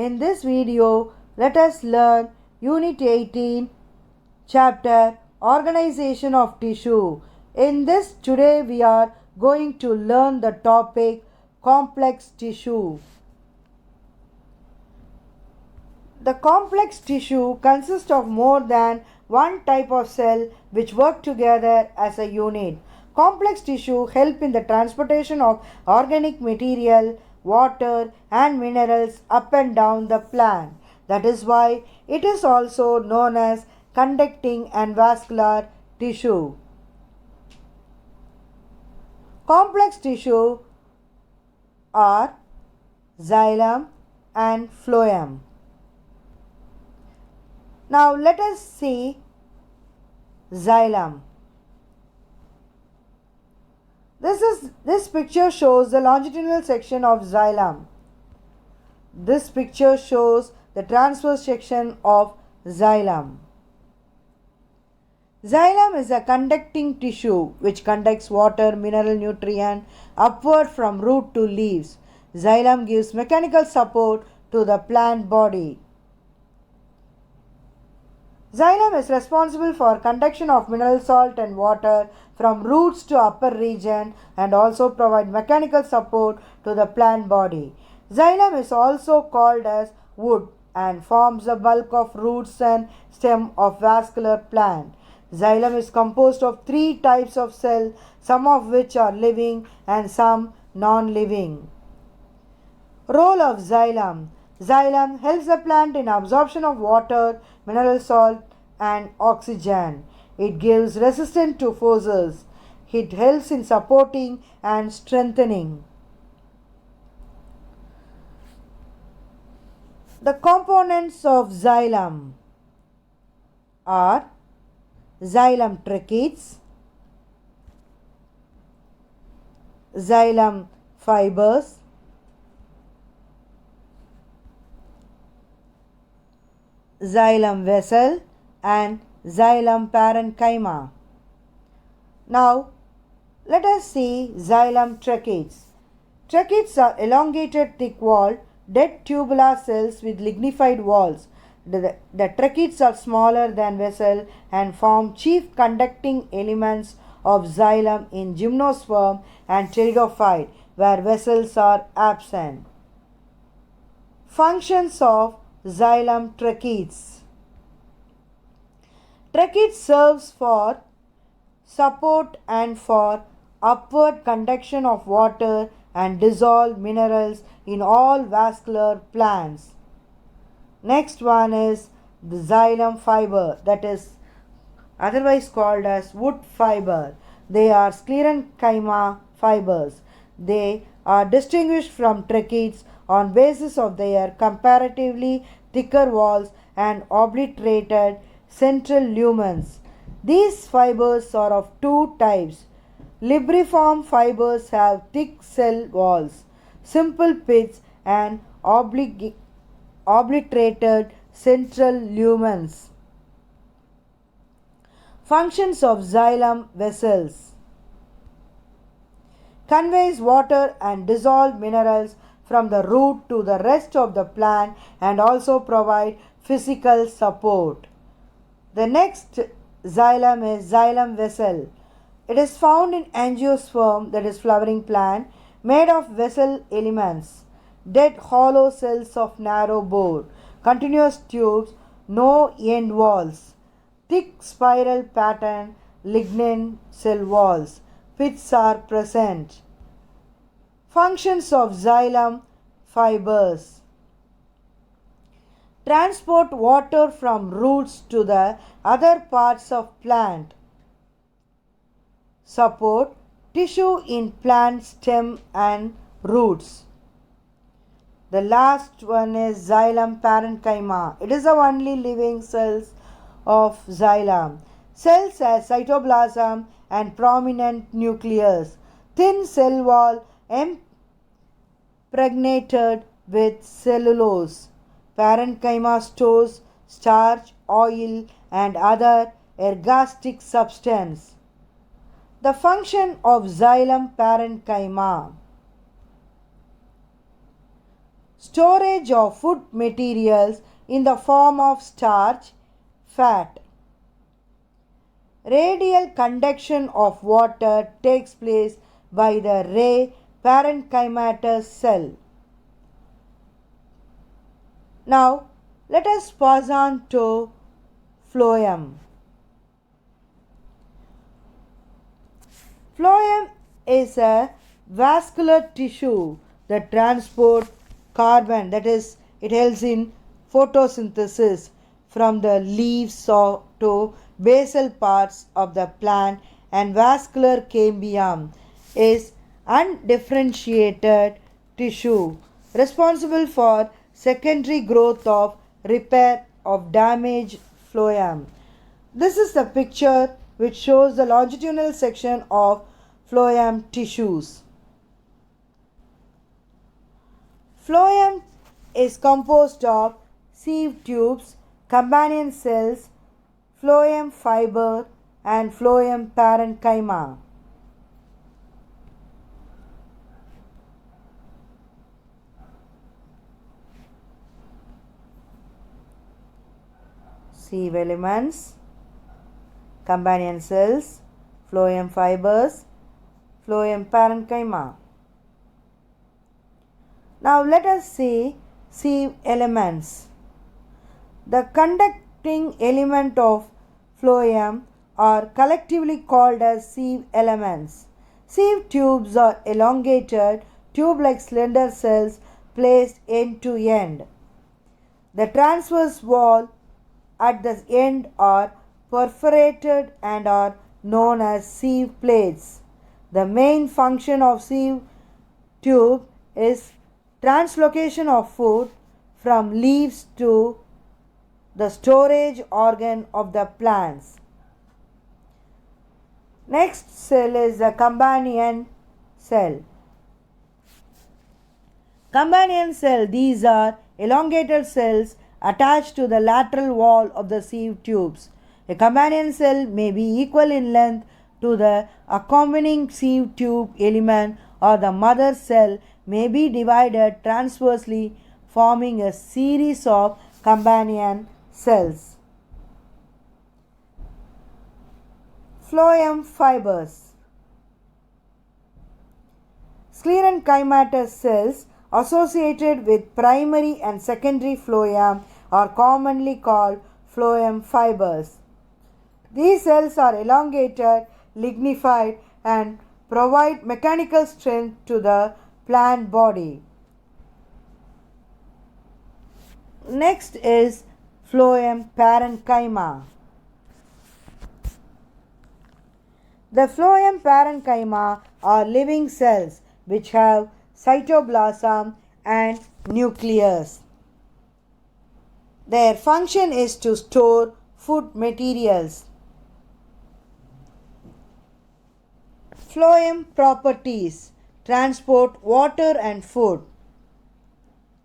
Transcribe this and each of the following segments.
In this video, let us learn Unit 18, Chapter Organization of Tissue. In this, today we are going to learn the topic Complex Tissue. The complex tissue consists of more than one type of cell which work together as a unit. Complex tissue help in the transportation of organic material, water and minerals up and down the plant. That is why it is also known as conducting and vascular tissue. Complex tissue are xylem and phloem. Now let us see xylem. This picture shows the longitudinal section of xylem. This picture shows the transverse section of xylem. Xylem is a conducting tissue which conducts water, mineral, nutrient upward from root to leaves. Xylem gives mechanical support to the plant body. Xylem is responsible for conduction of mineral salt and water from roots to upper region and also provide mechanical support to the plant body. Xylem is also called as wood and forms the bulk of roots and stem of vascular plant. Xylem is composed of three types of cells, some of which are living and some non-living. Role of xylem. Xylem helps the plant in absorption of water, mineral salt and oxygen. It gives resistance to forces. It helps in supporting and strengthening. The components of xylem are xylem tracheids, xylem fibers, xylem vessel and xylem parenchyma. Now let us see xylem tracheids. Tracheids are elongated thick-walled dead tubular cells with lignified walls. The tracheids are smaller than vessel and form chief conducting elements of xylem in gymnosperm and pteridophyte, where vessels are absent. Functions of xylem tracheids. Tracheids serves for support and for upward conduction of water and dissolved minerals in all vascular plants. Next one is the xylem fiber, that is otherwise called as wood fiber. They are sclerenchyma fibers. They are distinguished from tracheids on basis of their comparatively thicker walls and obliterated central lumens. These fibers are of two types. Libriform fibers have thick cell walls, simple pits and obliterated central lumens. Functions of xylem vessels. Conveys water and dissolved minerals from the root to the rest of the plant and also provide physical support. The next xylem is xylem vessel. It is found in angiosperm, that is flowering plant, made of vessel elements, dead hollow cells of narrow bore, continuous tubes, no end walls, thick spiral pattern, lignin cell walls. Pits are present. Functions of xylem fibers. Transport water from roots to the other parts of plant. Support tissue in plant stem and roots. The last one is xylem parenchyma. It is the only living cells of xylem. Cells has cytoplasm and prominent nucleus. Thin cell wall impregnated with cellulose. Parenchyma stores starch, oil and other ergastic substance. The function of xylem parenchyma. storage of food materials in the form of starch, fat. Radial conduction of water takes place by the ray parenchymatous cell. Now, let us pass on to phloem. Phloem is a vascular tissue that transports carbon, that is, it helps in photosynthesis from the leaves to basal parts of the plant, and vascular cambium is undifferentiated tissue responsible for secondary growth of repair of damaged phloem. This is the picture which shows the longitudinal section of phloem tissues. Phloem is composed of sieve tubes, companion cells, phloem fiber, and phloem parenchyma. Sieve elements, companion cells, phloem fibers, phloem parenchyma. Now let us see sieve elements. The conducting element of phloem are collectively called as sieve elements. Sieve tubes are elongated, tube-like slender cells placed end to end. The transverse wall at the end are perforated and are known as sieve plates. The main function of sieve tube is translocation of food from leaves to the storage organ of the plants. Next cell is the companion cell. Companion cell, these are elongated cells attached to the lateral wall of the sieve tubes. A companion cell may be equal in length to the accompanying sieve tube element, or the mother cell may be divided transversely, forming a series of companion cells. Phloem fibers. Sclerenchymatous cells associated with primary and secondary phloem are commonly called phloem fibers. These cells are elongated, lignified, and provide mechanical strength to the plant body. Next is phloem parenchyma. The phloem parenchyma are living cells which have cytoplasm and nucleus. Their function is to store food materials. Phloem properties: transport water and food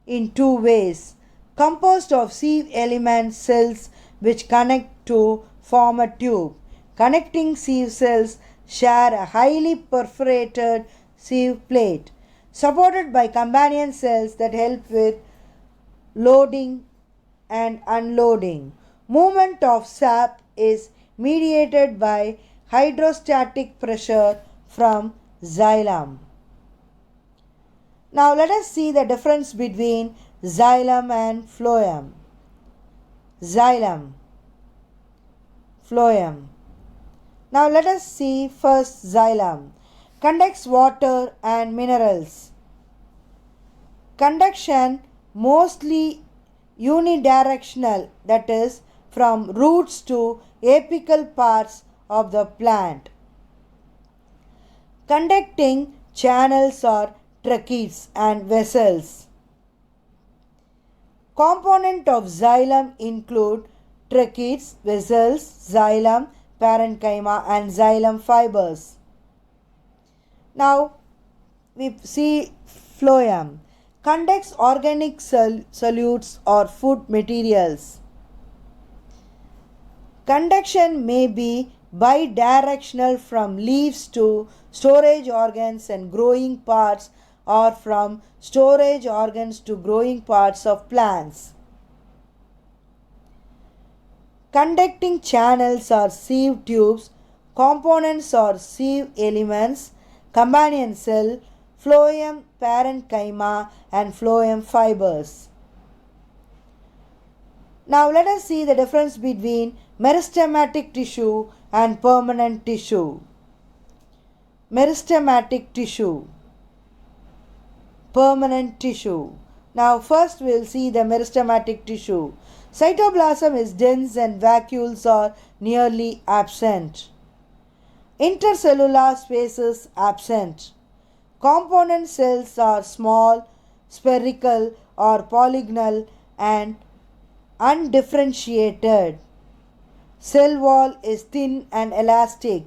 in two ways. Composed of sieve element cells which connect to form a tube. Connecting sieve cells share a highly perforated sieve plate, supported by companion cells that help with loading and unloading. Movement of sap is mediated by hydrostatic pressure from xylem. Now let us see the difference between xylem and phloem. Xylem, phloem. Now let us see first xylem. Conducts water and minerals. Conduction mostly unidirectional, that is, from roots to apical parts of the plant. Conducting channels are tracheids and vessels. Component of xylem include tracheids, vessels, xylem, parenchyma, and xylem fibers. Now we see phloem. Conducts organic solutes or food materials. Conduction may be bidirectional from leaves to storage organs and growing parts or from storage organs to growing parts of plants. Conducting channels or sieve tubes, components or sieve elements, companion cell, Phloem Parenchyma and Phloem fibers. Now let us see the difference between meristematic tissue and permanent tissue. Meristematic tissue, permanent tissue. Now first we will see the meristematic tissue. Cytoplasm is dense and vacuoles are nearly absent. Intercellular spaces absent. Component cells are small, spherical or polygonal and undifferentiated. Cell wall is thin and elastic.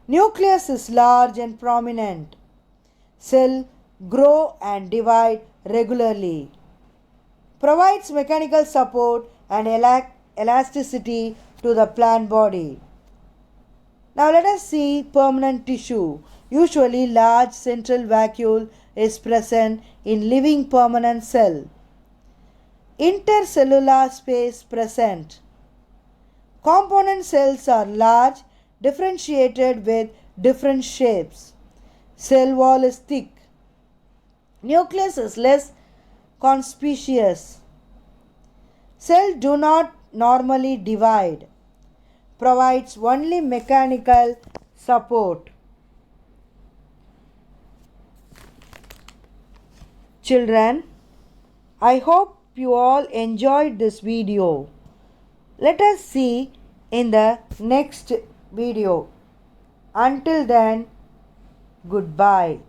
Nucleus is large and prominent. Cell grow and divide regularly. Provides mechanical support and elasticity to the plant body. Now let us see permanent tissue. Usually large central vacuole is present in living permanent cell. Intercellular space present. Component cells are large, differentiated with different shapes. Cell wall is thick. Nucleus is less conspicuous. Cells do not normally divide. Provides only mechanical support. Children, I hope you all enjoyed this video. Let us see in the next video. Until then, goodbye.